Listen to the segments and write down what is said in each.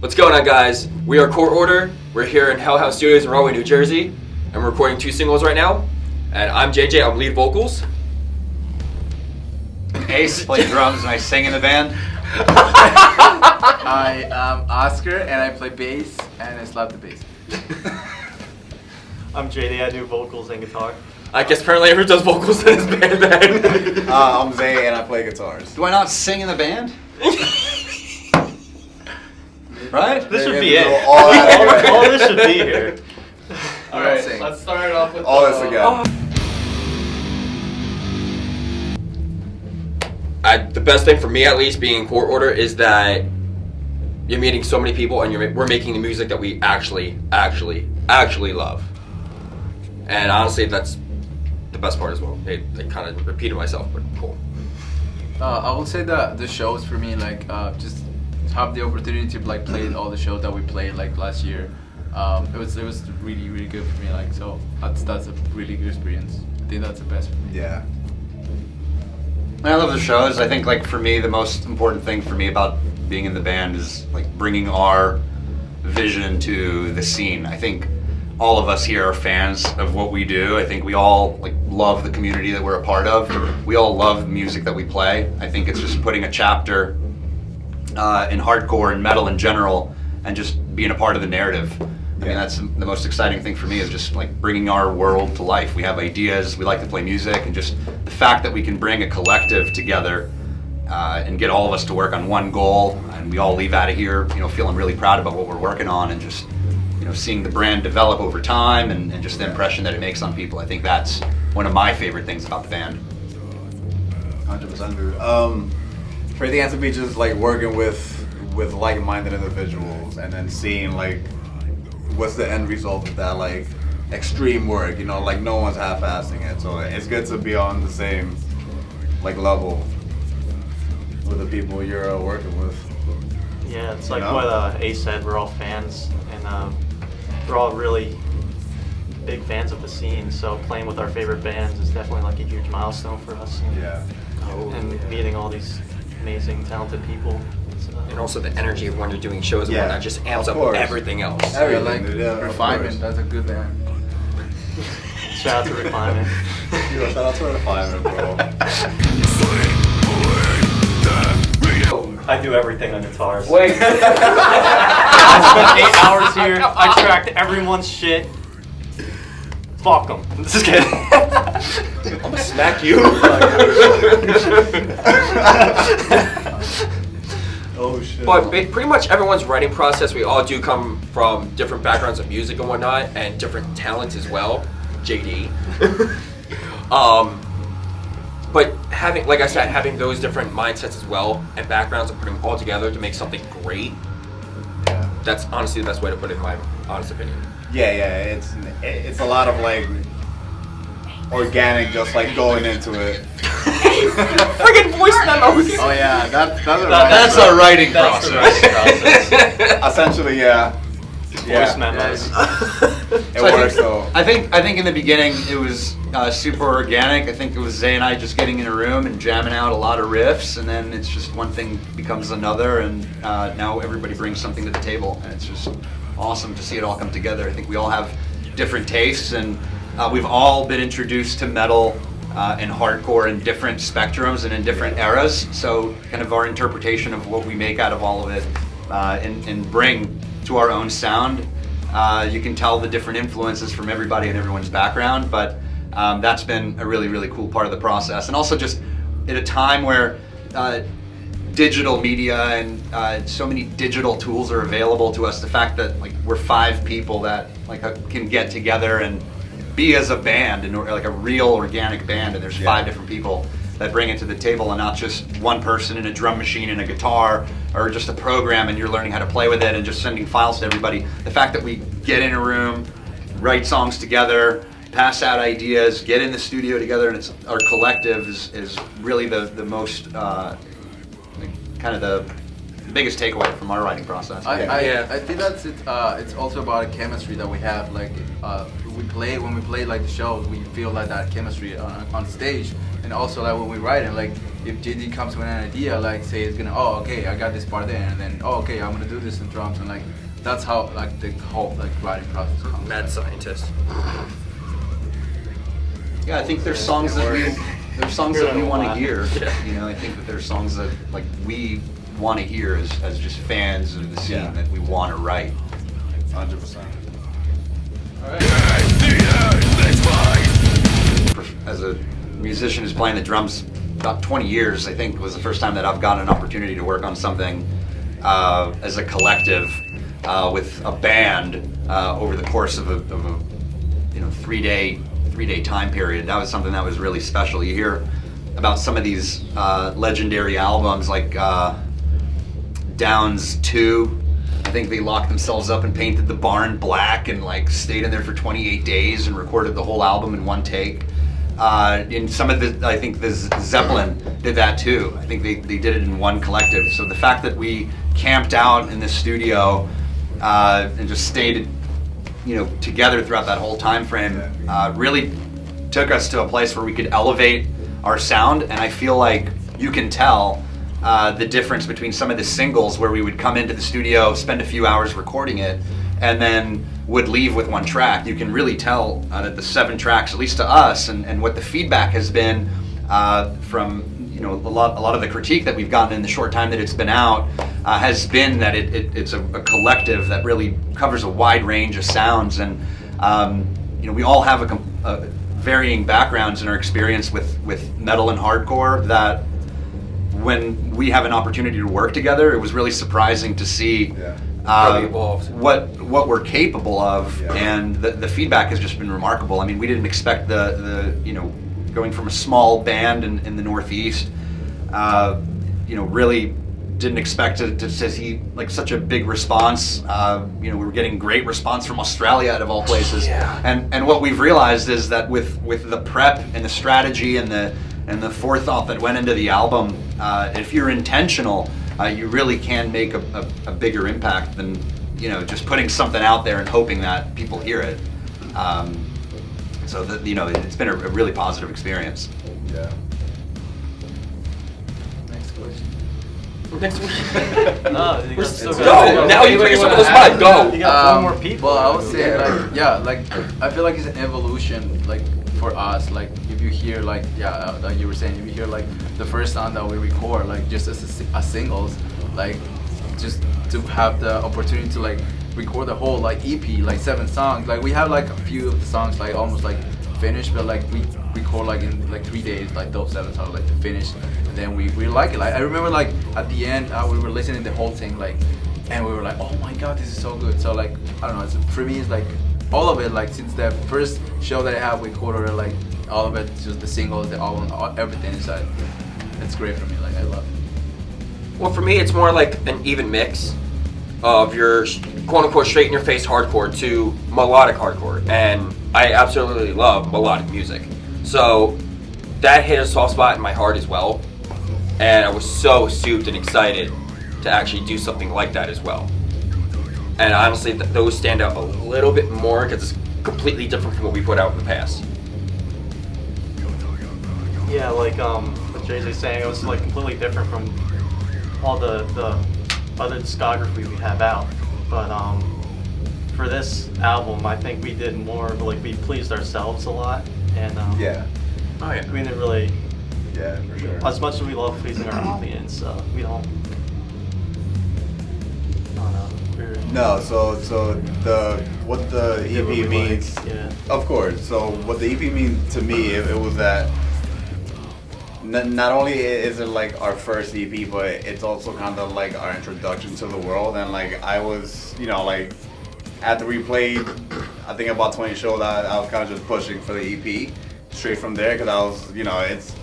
What's going on, guys? We are Court Order. We're here in Hellhound Studios in Rahway, New Jersey, and we're recording 2 singles right now. And I'm JJ, I'm lead vocals. Ace, play drums, and I sing in the band. I am Oscar, and I play bass, and I slap the bass. I'm JD, I do vocals and guitar. I guess apparently everyone does vocals in this band then. I'm Zay, and I play guitars. Do I not sing in the band? Right? This should be it. All All this should be here. Alright, Let's start it off with all this again. The best thing for me, at least, being in Court Order is that you're meeting so many people and we're making the music that we actually love. And honestly, that's the best part as well. I kind of repeated myself, but cool. I will say that the shows for me, like, just have the opportunity to like play all the shows that we played like last year. It was really good for me. Like, so that's a really good experience. I think that's the best for me. Yeah. I love the shows. I think, like, for me, the most important thing for me about being in the band is like bringing our vision to the scene. I think all of us here are fans of what we do. I think we all like love the community that we're a part of. We all love the music that we play. I think it's just putting a chapter in hardcore and metal in general, and just being a part of the narrative. I mean, that's the most exciting thing for me, is just like bringing our world to life. We have ideas, we like to play music, and just the fact that we can bring a collective together and get all of us to work on one goal, and we all leave out of here, feeling really proud about what we're working on, and just, seeing the brand develop over time, and just the impression that it makes on people. I think that's one of my favorite things about the band. 100%, dude. For the answer, be just like working with like-minded individuals, and then seeing like what's the end result of that, like extreme work. Like no one's half-assing it. So it's good to be on the same like level with the people you're working with. Yeah, it's like what Ace said. We're all fans, and we're all really big fans of the scene. So playing with our favorite bands is definitely like a huge milestone for us. Yeah. And meeting all these amazing, talented people. And also the energy of when you're doing shows and Yeah, whatnot just amps of up course. everything else. Everything, like dude, yeah, of Refinement. course. That's a good band. Shout out to Refinement. Yo, shout out to Refinement, bro. I do everything on guitars. Wait. I spent 8 hours here. I tracked everyone's shit. Fuck them. Just kidding. I'm gonna smack you. Oh shit. But pretty much everyone's writing process, we all do come from different backgrounds of music and whatnot, and different talents as well. JD. But having, like I said, having those different mindsets as well and backgrounds and putting them all together to make something great. Yeah. That's honestly the best way to put it, in my honest opinion. Yeah, it's a lot of like organic, just like going into it. Friggin' voice memos! Oh yeah, That's a writing That's process. the right process. Essentially, yeah. Voice memos. It works though. I think in the beginning it was super organic. I think it was Zay and I just getting in a room and jamming out a lot of riffs, and then it's just one thing becomes another, and now everybody brings something to the table, and it's just awesome to see it all come together. I think we all have different tastes, and we've all been introduced to metal and hardcore in different spectrums and in different eras. So kind of our interpretation of what we make out of all of it and bring to our own sound. You can tell the different influences from everybody and everyone's background, but that's been a really cool part of the process. And also just at a time where digital media and so many digital tools are available to us, the fact that like we're 5 people that like can get together and be as a band, and like a real organic band, and there's 5 different people that bring it to the table, and not just one person and a drum machine and a guitar, or just a program and you're learning how to play with it and just sending files to everybody. The fact that we get in a room, write songs together, pass out ideas, get in the studio together, and it's our collective is really the most kind of the biggest takeaway from our writing process. I think that's it. It's also about a chemistry that we have. Like when we play like the shows, we feel like that chemistry on stage, and also like when we write it, like if JD comes with an idea, like say it's gonna, oh okay, I got this part there, and then oh okay, I'm gonna do this in drums, and like that's how like the whole like writing process comes. Mad scientist. Yeah, I think there's songs that we want to hear. You know, I think that there's songs that like we want to hear as just fans of the scene that we want to write. 100%. As a musician who's playing the drums about 20 years, I think was the first time that I've gotten an opportunity to work on something as a collective with a band over the course of a three-day time period. That was something that was really special. You hear about some of these legendary albums like Downs 2. I think they locked themselves up and painted the barn black and like stayed in there for 28 days and recorded the whole album in one take. In some of the, I think the Zeppelin did that too. I think they did it in one collective. So the fact that we camped out in the studio and just stayed, together throughout that whole time frame really took us to a place where we could elevate our sound. And I feel like you can tell the difference between some of the singles where we would come into the studio, spend a few hours recording it, and then would leave with one track. You can really tell that the 7 tracks, at least to us, and what the feedback has been from a lot of the critique that we've gotten in the short time that it's been out has been that it's a collective that really covers a wide range of sounds, and we all have a varying backgrounds in our experience with metal and hardcore, that when we have an opportunity to work together, it was really surprising to see what we're capable of, and the feedback has just been remarkable. I mean, we didn't expect the going from a small band in the Northeast, really didn't expect to see like such a big response. We were getting great response from Australia out of all places, and what we've realized is that with the prep and the strategy and the forethought that went into the album, if you're intentional, you really can make a bigger impact than just putting something out there and hoping that people hear it. So that it's been a really positive experience. Yeah. Next question. Next week. No, you guys still Go! got- Now you put yourself on the spot. Go! You got 4 more people. Well, I would say I feel like it's an evolution, like for us. Like if you hear like you were saying, if you hear like the first song that we record, like just as singles, like just to have the opportunity to like record the whole like EP, like 7 songs. Like we have like a few of the songs like almost like finished, but like we record like in like 3 days, like those 7 songs like to finish, and then we like it. Like I remember like at the end we were listening to the whole thing, like, and we were like, oh my god, this is so good. So like I don't know, for me it's like all of it, like since the first show that I have with Quarter, like all of it, just the singles, the album, everything inside. It's great for me. Like I love it. Well, for me, it's more like an even mix of your quote-unquote straight-in-your-face hardcore to melodic hardcore, and I absolutely love melodic music. So that hit a soft spot in my heart as well, and I was so souped and excited to actually do something like that as well. And honestly, those stand out a little bit more because it's completely different from what we put out in the past. Yeah, like what Jay-Z's saying, it was like completely different from all the other discography we have out. But for this album, I think we did more of like we pleased ourselves a lot, and Oh yeah. we didn't really. Yeah, for sure. As much as we love pleasing our audience, we don't. I don't know. No, so what the We did what we EP means, liked, yeah. of course. So what the EP means to me, it was that not only is it like our first EP, but it's also kind of like our introduction to the world. And like I was, like after we played, I think about 20 shows, I was kind of just pushing for the EP straight from there, because I was,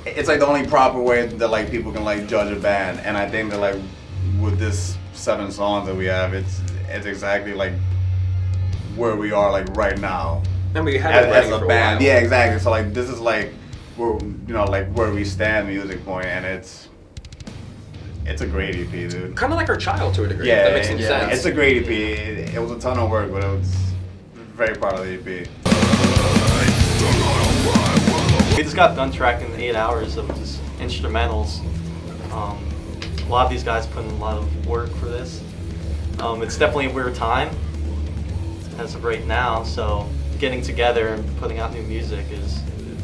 it's like the only proper way that like people can like judge a band. And I think that like with this 7 songs that we have, it's exactly like where we are like right now. And we had it as running a for band. while. Yeah, exactly. So like this is like where like where we stand music point, and it's a great EP, dude. Kind of like our child to a degree. Yeah, if that makes any sense. It's a great EP. It was a ton of work, but it was very proud of the EP. We just got done tracking 8 hours of just instrumentals. A lot of these guys put in a lot of work for this. It's definitely a weird time as of right now, so getting together and putting out new music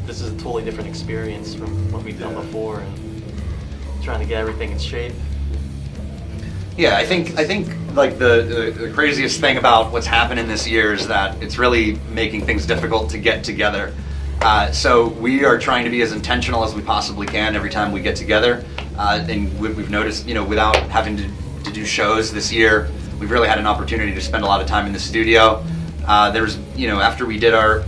this is a totally different experience from what we've done before, and trying to get everything in shape. Yeah, I think like the craziest thing about what's happening this year is that it's really making things difficult to get together. So we are trying to be as intentional as we possibly can every time we get together. And we've noticed, without having to do shows this year, we've really had an opportunity to spend a lot of time in the studio. There's, after we did our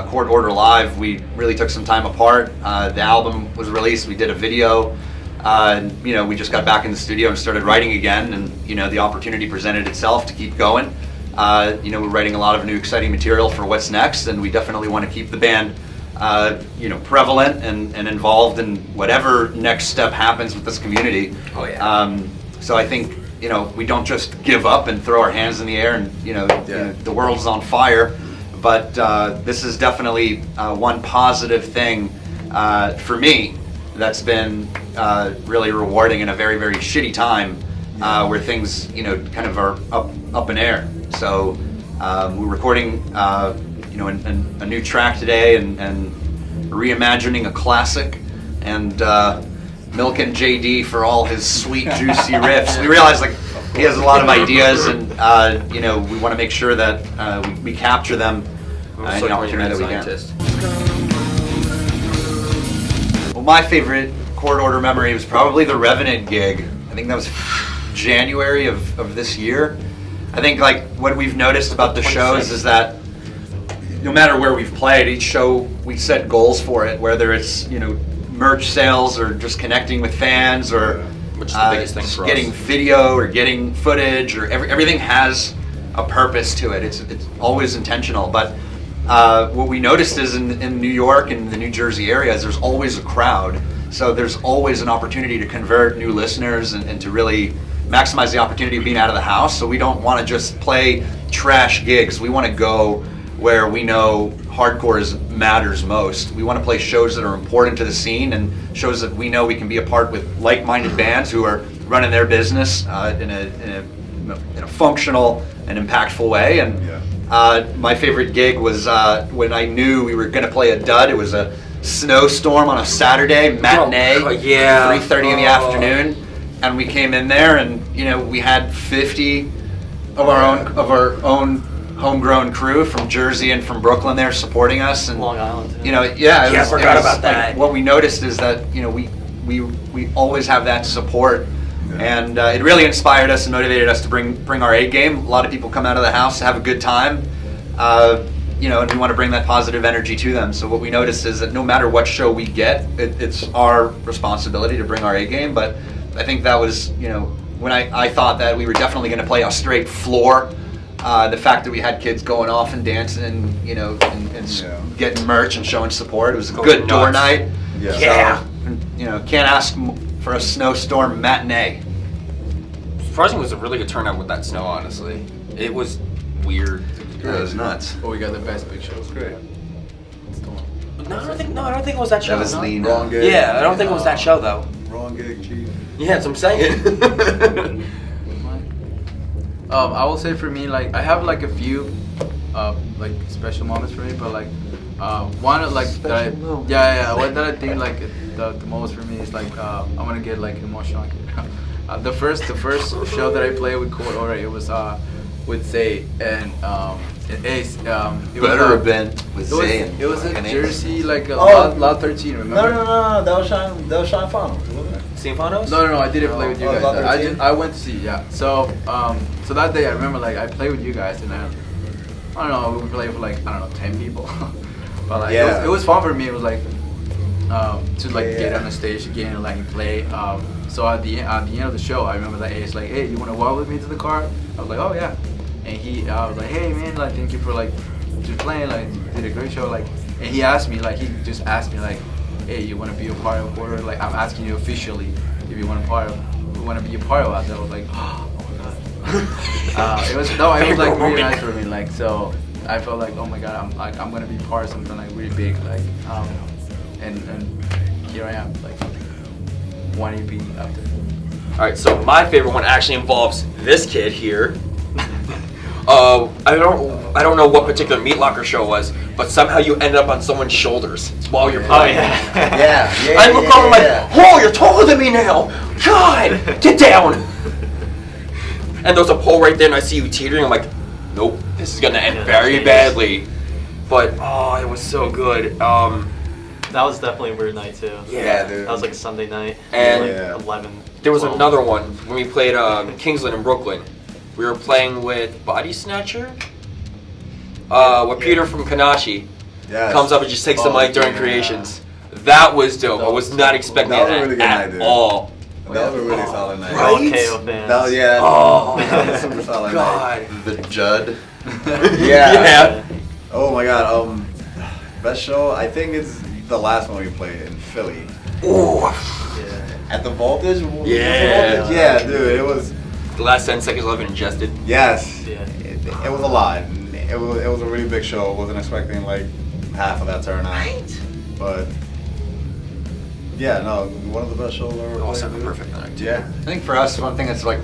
Court Order Live, we really took some time apart. The album was released, we did a video. We just got back in the studio and started writing again, and the opportunity presented itself to keep going. We're writing a lot of new exciting material for what's next, and we definitely want to keep the band prevalent and involved in whatever next step happens with this community. Oh yeah. So I think we don't just give up and throw our hands in the air and the world's on fire, but this is definitely one positive thing for me that's been really rewarding in a very, very shitty time where things kind of are up in air. So we're recording a new track today and reimagining a classic, and milking JD for all his sweet, juicy riffs. We realize he has a lot of ideas, and we want to make sure that we capture them in the opportunity that we can. Well, my favorite Court Order memory was probably the Revenant gig. I think that was January of this year. I think what we've noticed about the shows is that no matter where we've played, each show we set goals for it, whether it's merch sales or just connecting with fans or which is the biggest thing for us. Getting video or getting footage or everything has a purpose to it. It's always intentional. But what we noticed is in New York and the New Jersey areas, there's always a crowd. So there's always an opportunity to convert new listeners and to really maximize the opportunity of being out of the house. So we don't want to just play trash gigs. We want to go where we know hardcore matters most. We want to play shows that are important to the scene and shows that we know we can be a part with like-minded bands who are running their business in a functional and impactful way. And my favorite gig was when I knew we were going to play a dud. It was a snowstorm on a Saturday matinee, 3:30 in the afternoon, and we came in there and we had 50 of our own homegrown crew from Jersey and from Brooklyn there supporting us, and Long Island too. I forgot about that. What we noticed is that we always have that support, and it really inspired us and motivated us to bring our A game. A lot of people come out of the house to have a good time, and we want to bring that positive energy to them. So what we noticed is that no matter what show we get, it's our responsibility to bring our A game. But I think that was when I thought that we were definitely going to play a straight floor. The fact that we had kids going off and dancing, and getting merch and showing support. It was a good door night. Yeah. So, can't ask for a snowstorm matinee. Surprisingly, it was a really good turnout with that snow. Honestly, it was weird. Yeah, it was nuts. Oh, we got the best big show. It was great. No, I don't think it was that show. That was lean. Wrong gig. Yeah, I don't think it was that show though. Wrong gig, chief. Yeah, that's what I'm saying. I will say for me, I have a few special moments for me, but one one that I think the most for me is I'm gonna get emotional. The first show that I played with Court Order, it was with Zay and Ace. It Better was have been with Zay. it was in Jersey, Oh. Lot 13. Remember? No. That was Sean Funnels, wasn't it? Steamfanos? No, I didn't play with you guys. Lot 13? I went to see, yeah. So that day I remember I played with you guys, and I don't know, we played for 10 people. But it was fun for me. It was to get on the stage again and play. So at the end of the show, I remember that Ace hey, you want to walk with me to the car? I was like, oh yeah. And I was like, hey man, thank you for just playing, you did a great show, and he asked me, he just asked me hey, you want to be a part of Order? I'm asking you officially if you want to be a part of that. I was like, oh my god. It was like really nice for me. Like so, I felt like, oh my god, I'm gonna be part of something like really big. Like and here I am, like one EP after. All right, so my favorite one actually involves this kid here. I don't know what particular Meat Locker show was, but somehow you ended up on someone's shoulders while you're playing. Yeah. I look over like, oh, you're taller than me now. God, get down. And there's a pole right there, and I see you teetering. I'm like, nope, this is gonna end very badly. But oh, it was so good. That was definitely a weird night too. Yeah, dude. That was like a Sunday night. And like 11. There was 12. another one when we played Kingsland in Brooklyn. We were playing with Body Snatcher. With Peter from Kanashi comes up and just takes the mic during creations. That was dope. I was not expecting That was a that really good at night, dude. all. That was a really solid night. All Right? KO fans. That was, yeah. Oh, that was a super solid God. night. The Judd. Yeah. Oh my god. Best show. I think it's the last one we played in Philly. Ooh. Yeah. At the Voltage. Yeah. Yeah, dude. It was. The last 10 seconds I've been ingested. Yes. Yeah. It was a lot. It was a really big show. Wasn't expecting like half of that turnout. Right. But yeah, no, one of the best shows I've ever Also played. the perfect night. Yeah. I think for us, one thing that's like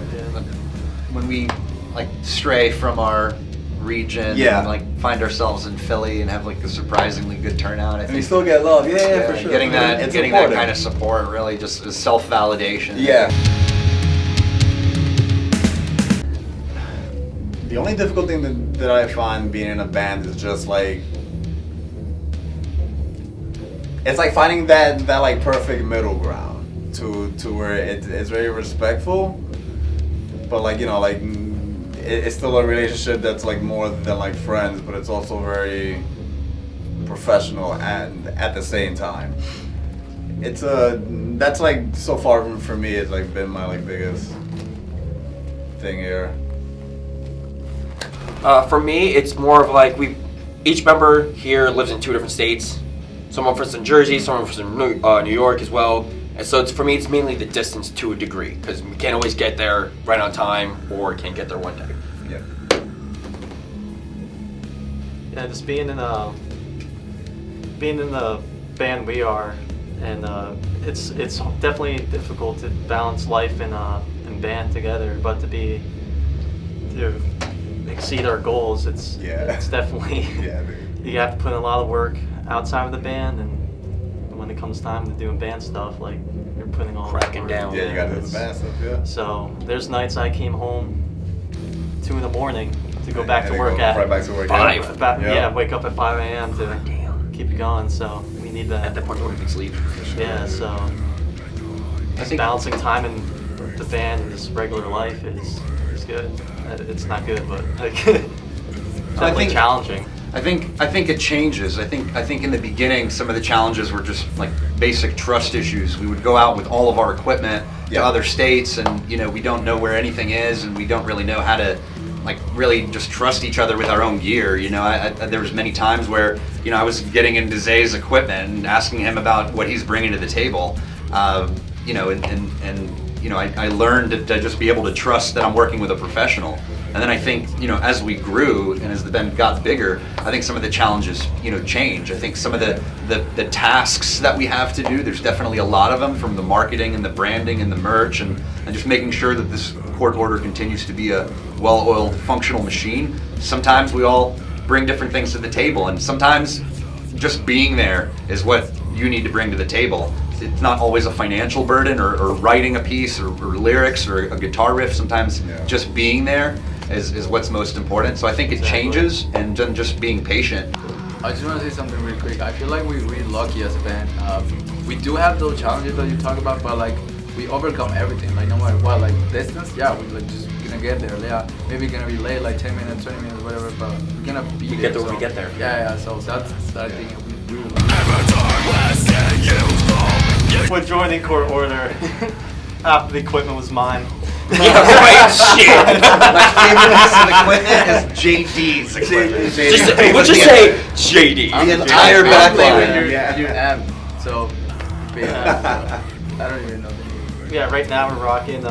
when we like stray from our region Yeah. and like find ourselves in Philly and have like a surprisingly good turnout. I And we think still get love. Yeah, for sure. getting that It's getting that important. kind of support really just is self-validation. Yeah. The only difficult thing that I find being in a band is just like it's like finding that like perfect middle ground to where it's very respectful, but like like it's still a relationship that's like more than like friends, but it's also very professional and at the same time. It's that's like so far for me it's like been my like biggest thing here. For me, it's more of like each member here lives in 2 different states. Someone from Jersey, someone from New York as well. And so for me, it's mainly the distance to a degree because we can't always get there right on time or can't get there one day. Yeah. Yeah, just being in the band we are, and it's definitely difficult to balance life and band together. But to exceed our goals, it's definitely Yeah, dude. you have to put in a lot of work outside of the band, and when it comes time to doing band stuff, like you're putting all that Cracking work. down. Yeah, you gotta do the it's- band stuff, yeah. So there's nights I came home 2 in the morning to go And back to then work go at right back to work. 5. yeah, wake up at 5 a.m. to Damn. keep it going. So we need At that. that point, nobody can sleep. Yeah, so I think balancing time in the band and just regular life is good. It's not good, but like definitely think- challenging. I think it changes. I think in the beginning some of the challenges were just like basic trust issues. We would go out with all of our equipment to Yeah. other states, and we don't know where anything is, and we don't really know how to like really just trust each other with our own gear. There was many times where I was getting into Zay's equipment and asking him about what he's bringing to the table. I learned to just be able to trust that I'm working with a professional. And then I think, as we grew and as the band got bigger, I think some of the challenges, change. I think some of the tasks that we have to do, there's definitely a lot of them, from the marketing and the branding and the merch and just making sure that this court order continues to be a well-oiled, functional machine. Sometimes we all bring different things to the table, and sometimes just being there is what you need to bring to the table. It's not always a financial burden or writing a piece or lyrics or a guitar riff. Sometimes just being there is what's most important. So I think it changes, and then just being patient. I just want to say something really quick. I feel like we're really lucky as a band. We do have those challenges that you talk about, but like we overcome everything. Like no matter what, like distance, yeah, we like just gonna get there. Yeah, maybe gonna be late, like 10 minutes, 20 minutes, whatever, but we're gonna be there. get there when we get there. Yeah. So that's that thing. We really With joining court order, half the equipment was mine. Yeah, right, shit. My favorite piece of equipment is JD's equipment. We'll just say JD. The entire back line. You're amp, so I don't even know the name. Yeah, right now we're rocking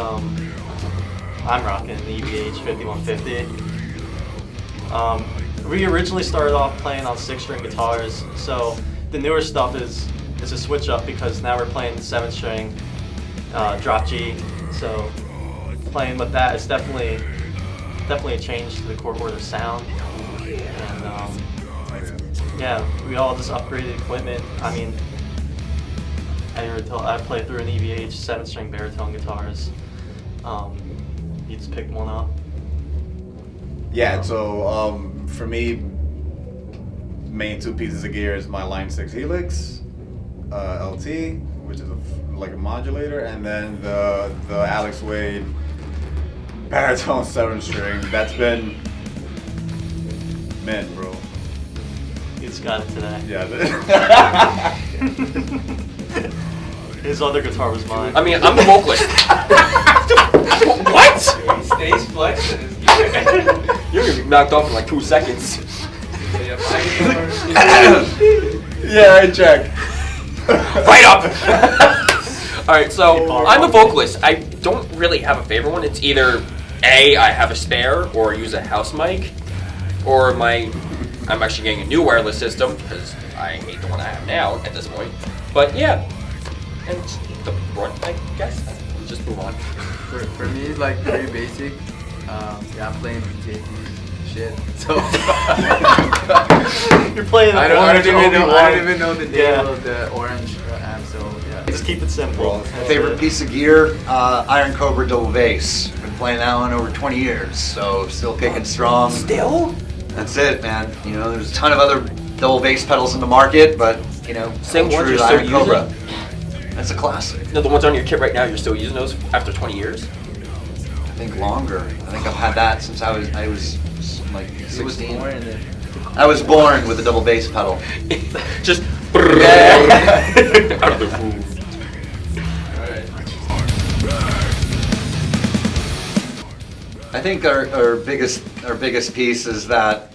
I'm rocking the EVH 5150. We originally started off playing on 6-string guitars, so the newer stuff is a switch up because now we're playing 7-string drop G. So playing with that is definitely a change to the chord order sound. And yeah, we all just upgraded equipment. I mean, I played through an EVH 7-string baritone guitars. You just picked one up. Yeah, so for me, main 2 pieces of gear is my Line 6 Helix LT, which is like a modulator, and then the Alex Wade baritone 7-string. That's been mint, bro. You just got it today. Yeah. His other guitar was mine. I mean, I'm the vocalist. What? He stays flexing his gear. You're gonna be knocked off in like 2 seconds. Yeah, Yeah, I check. Right up! Alright, so I'm a vocalist. I don't really have a favorite one. It's either A, I have a spare, or use a house mic, or I'm actually getting a new wireless system, because I hate the one I have now at this point. But yeah, and the front, I guess. Just move on. For me, it's like very basic. Yeah, I'm playing JT shit. So You're playing. I don't even know the name Yeah. of the orange amp. So yeah. Just keep it simple. Favorite piece of gear, Iron Cobra double bass. Been playing that one over 20 years, so still kicking strong. Still? That's it, man. You know, there's a ton of other double bass pedals in the market, but you know, Same true ones to you're still Iron Cobra. using? That's a classic. No, the ones on your kit right now, you're still using those after 20 years? I think longer. I think I've had that since I was like It was 16. more in the I was born with a double bass pedal. Just Yeah. out of the room. I think our biggest piece is that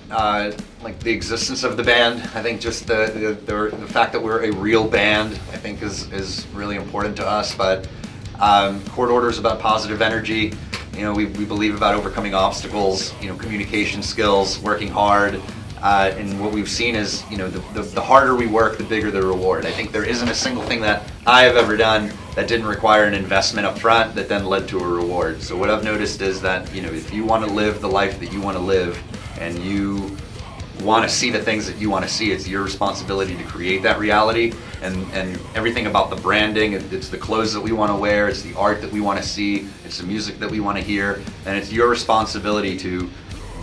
like the existence of the band. I think just the fact that we're a real band, I think is really important to us. But chord order is about positive energy. You know, we believe about overcoming obstacles. You know, communication skills, working hard. And what we've seen is, you know, the harder we work, the bigger the reward. I think there isn't a single thing that I have ever done that didn't require an investment up front that then led to a reward. So what I've noticed is that, you know, if you want to live the life that you want to live and you want to see the things that you want to see, it's your responsibility to create that reality. And everything about the branding, it's the clothes that we want to wear, it's the art that we want to see, it's the music that we want to hear, and it's your responsibility to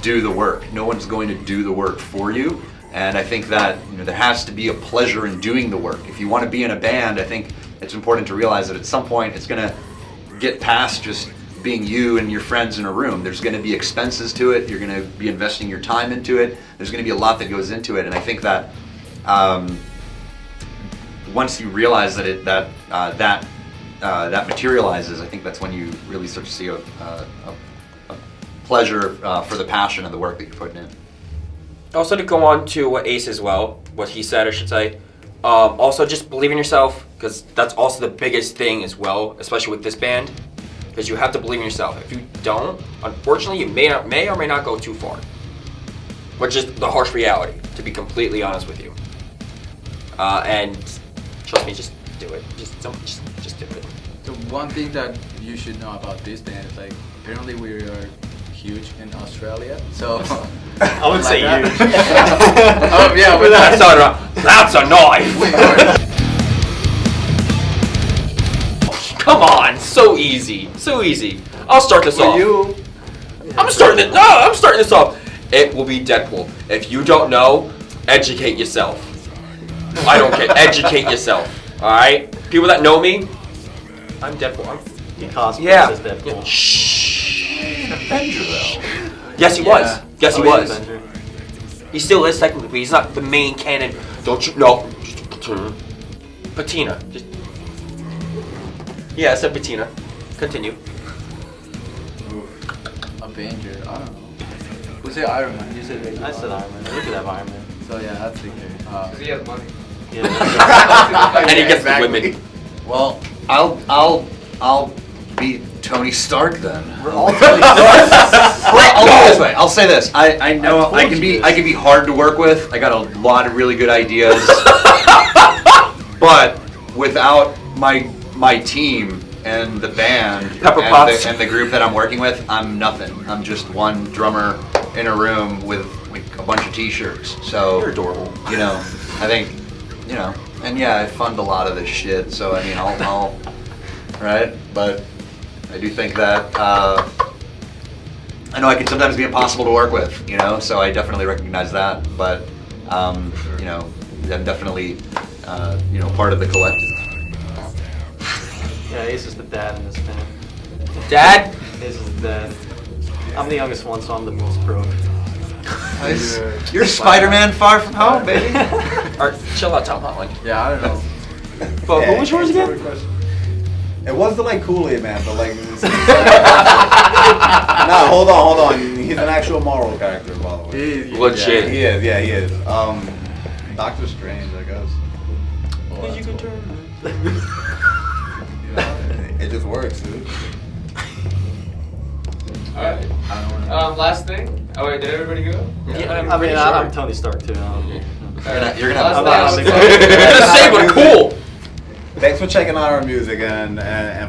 do the work. No one's going to do the work for you, and I think that, you know, there has to be a pleasure in doing the work. If you want to be in a band, I think it's important to realize that at some point it's going to get past just being you and your friends in a room. There's going to be expenses to it. You're going to be investing your time into it. There's going to be a lot that goes into it, and I think that once you realize that that materializes, I think that's when you really start to see a pleasure for the passion of the work that you're putting in. Also, to go on to what Ace as well, what he said, I should say. Also, just believe in yourself, because that's also the biggest thing as well, especially with this band, because you have to believe in yourself. If you don't, unfortunately, you may or may not go too far, which is the harsh reality, to be completely honest with you. And trust me, just do it. Just do it. The one thing that you should know about this band is, like, apparently we are huge in Australia, so I would say that. huge. Oh yeah, but That's a knife. Come on, so easy. I'll start this off. I'm starting this off. It will be Deadpool. If you don't know, educate yourself. I don't care. Educate yourself. All right. People that know me, I'm Deadpool. He cosplays Yeah. as Deadpool. Yeah. Shh. Avenger though. Yes, he was. Yes, he Oh, he's was. Avenger. He still is technically, but he's not the main canon. Don't you know? Patina. Yeah, I said Patina. Continue. Avenger, I don't know. Who said Iron Man? You said I said Iron Man. Look at that Iron Man. So yeah, that's the Because he has money. Yeah. And he gets exactly. the women. Well, I'll be Tony Stark then. We're all Tony Stark. I'll do it this way. I'll say this. I know I I told can you be this. I can be hard to work with. I got a lot of really good ideas. But without my team and the band Pepper and Potts. the group that I'm working with, I'm nothing. I'm just one drummer in a room with like a bunch of t-shirts. So You're adorable. You know, I think, you know, and yeah, I fund a lot of this shit. So I mean, I'll right, but I do think that I know I can sometimes be impossible to work with, you know, so I definitely recognize that, but, you know, I'm definitely, you know, part of the collective. Yeah, Ace is the dad in this band. Dad? Ace is the dad. I'm the youngest one, so I'm the most pro. You're Spider-Man Far From Home, baby. Alright, chill out, Tom Holland. Yeah, I don't know. But Yeah, who was yours again? It was the like Kool-Aid man, but like. Nah, hold on. He's an actual moral character, by the way. Legit. He is, yeah, he is. Doctor Strange, I guess. You can turn. You know, it just works, dude. Alright. Last thing. Oh wait, did everybody go? Yeah, I mean, pretty I'm sure. Tony Stark too. You're gonna have I'm a not blast. The same, but cool. Thanks for checking out our music and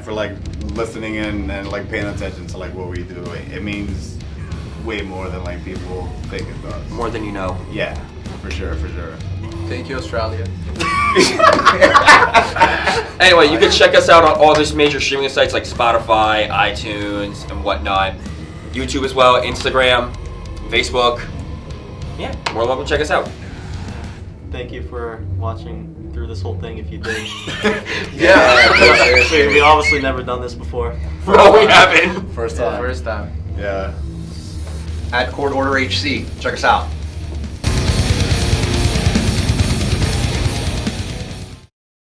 for like listening in and like paying attention to like what we do. It means way more than like people think it does. More than you know. Yeah, for sure. Thank you, Australia. Anyway, you can check us out on all these major streaming sites like Spotify, iTunes, and whatnot. YouTube as well, Instagram, Facebook. Yeah, more than welcome to check us out. Thank you for watching through this whole thing if you did. Yeah. We obviously never done this before. No, we haven't. First Yeah, time. first time. Yeah. At Court Order HC. Check us out.